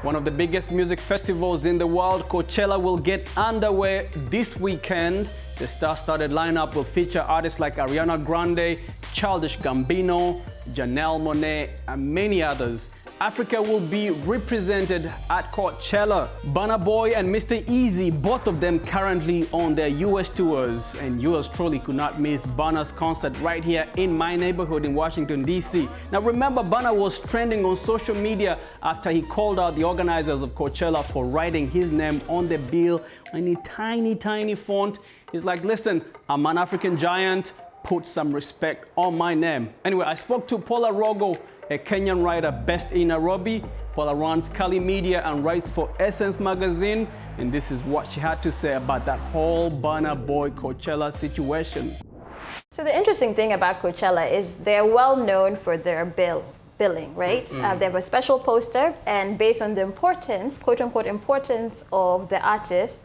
One of the biggest music festivals in the world, Coachella, will get underway this weekend. The star-studded lineup will feature artists like Ariana Grande, Childish Gambino, Janelle Monáe, and many others. Africa will be represented at Coachella. Burna Boy and Mr. Easy, both of them currently on their US tours. And yours truly could not miss Burna's concert right here in my neighborhood in Washington, D.C. Now remember, Burna was trending on social media after he called out the organizers of Coachella for writing his name on the bill in a tiny, tiny font. He's like, listen, I'm an African giant, put some respect on my name. Anyway, I spoke to Paula Rogo, a Kenyan writer based in Nairobi. Paula runs Kali Media and writes for Essence magazine. And this is what she had to say about that whole Burna Boy Coachella situation. So the interesting thing about Coachella is they're well known for their billing, right? They have a special poster, and based on the importance, quote unquote importance of the artist,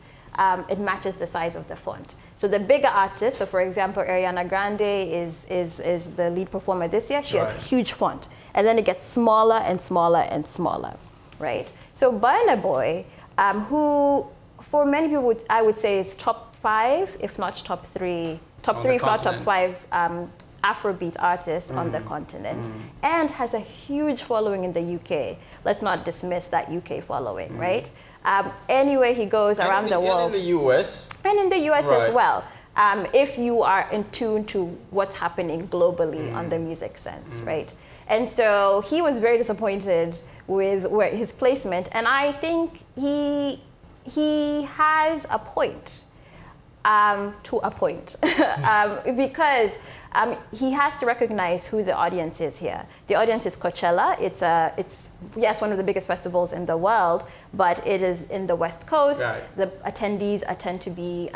it matches the size of the font. So the bigger artists, so for example, Ariana Grande is the lead performer this year. She has a huge font. And then it gets smaller and smaller and smaller, right? So Burna Boy, who for many people I would say is top 5, if not top 3, if not top 5 Afrobeat artists on the continent, and has a huge following in the UK. Let's not dismiss that UK following, right? Anywhere he goes around the world. And in the US. And in the US as well. If you are in tune to what's happening globally on the music sense, right? And so he was very disappointed with his placement, and I think he has a point, to a point, because he has to recognize who the audience is here. The audience is Coachella. It's yes, one of the biggest festivals in the world, but it is in the West Coast. Right. The attendees tend to be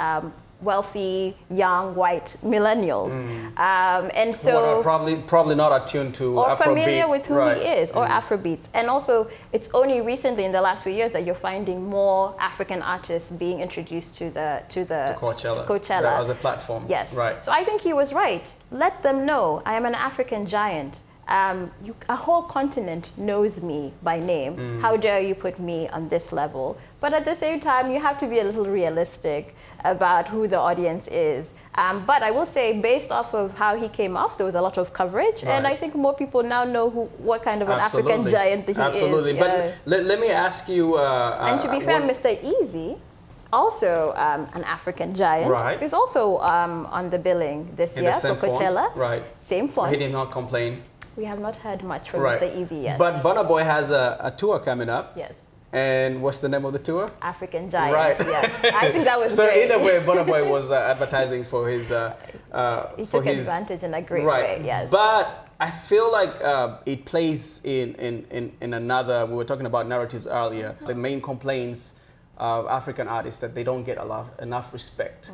wealthy, young, white millennials, and so probably not attuned to or Afrobeat. familiar with who he is, or Afrobeats. And also, it's only recently in the last few years that you're finding more African artists being introduced to Coachella as a platform. Yes, right. So I think he was right. Let them know I am an African giant. A whole continent knows me by name. How dare you put me on this level? But at the same time, you have to be a little realistic about who the audience is. But I will say, based off of how he came off, there was a lot of coverage, and I think more people now know what kind of an African giant he is. Absolutely. But let me ask you. And to be fair, Mr. Easy, also an African giant, is also on the billing this year for Coachella. Right. Same font. He did not complain. We have not heard much from Mr. Easy yet. But Burna Boy has a tour coming up. Yes. And what's the name of the tour? African Giant. Right. Yes. I think that was so great. either way, Burna Boy was advertising for his. He took advantage in a great way. Yes. But I feel like it plays in another. We were talking about narratives earlier. The main complaints of African artists that they don't get enough respect.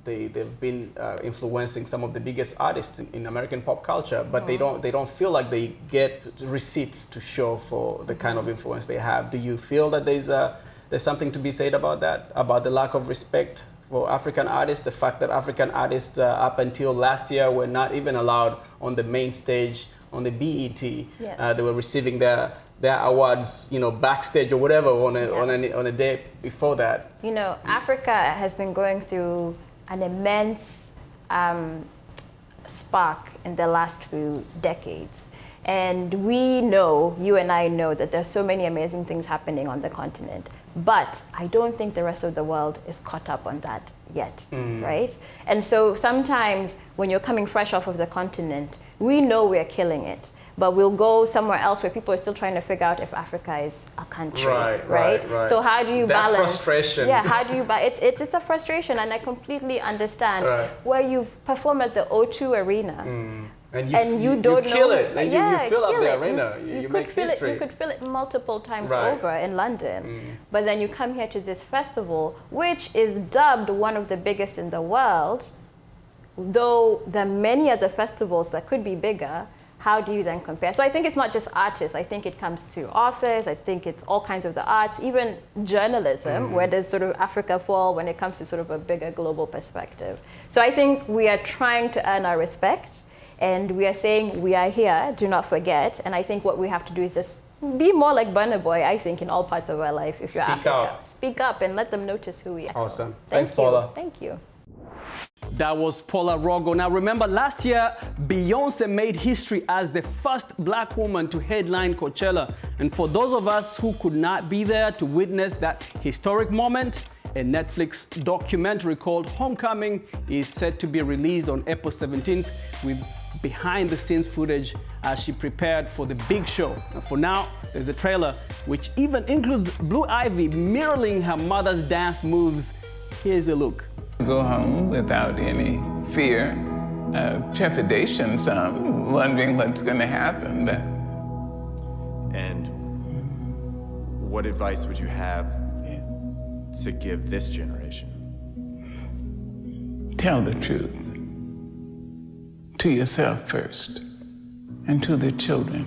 They've been influencing some of the biggest artists in American pop culture, but they don't feel like they get receipts to show for the kind of influence they have. Do you feel that there's something to be said about that, about the lack of respect for African artists, the fact that African artists up until last year were not even allowed on the main stage on the BET? Yes. They were receiving their awards, backstage or whatever on a day before that. Africa has been going through an immense spark in the last few decades. And we know, you and I know, that there's so many amazing things happening on the continent. But I don't think the rest of the world is caught up on that yet, right? And so sometimes when you're coming fresh off of the continent, we know we're killing it. But we'll go somewhere else where people are still trying to figure out if Africa is a country, right? So how do you balance? That frustration. Yeah, how do you balance? It's a frustration, and I completely understand where you've performed at the O2 Arena. And you don't know. Kill it. And you fill up the arena. You make history. You could fill it multiple times over in London. But then you come here to this festival, which is dubbed one of the biggest in the world, though there are many other festivals that could be bigger. How do you then compare? So I think it's not just artists. I think it comes to authors. I think it's all kinds of the arts, even journalism, where does sort of Africa fall when it comes to sort of a bigger global perspective. So I think we are trying to earn our respect, and we are saying we are here, do not forget. And I think what we have to do is just be more like Burna Boy, I think, in all parts of our life. If you're Speak Africa, out. speak up and let them notice who we are. Awesome. Thank Thanks, you. Paula. Thank you. That was Paula Rogo. Now remember, last year, Beyonce made history as the first black woman to headline Coachella. And for those of us who could not be there to witness that historic moment, a Netflix documentary called Homecoming is set to be released on April 17th with behind-the-scenes footage as she prepared for the big show. And for now, there's a trailer which even includes Blue Ivy mirroring her mother's dance moves. Here's a look. Go home without any fear, trepidation, some wondering what's going to happen. But And what advice would you have to give this generation? tell the truth to yourself first and to the children.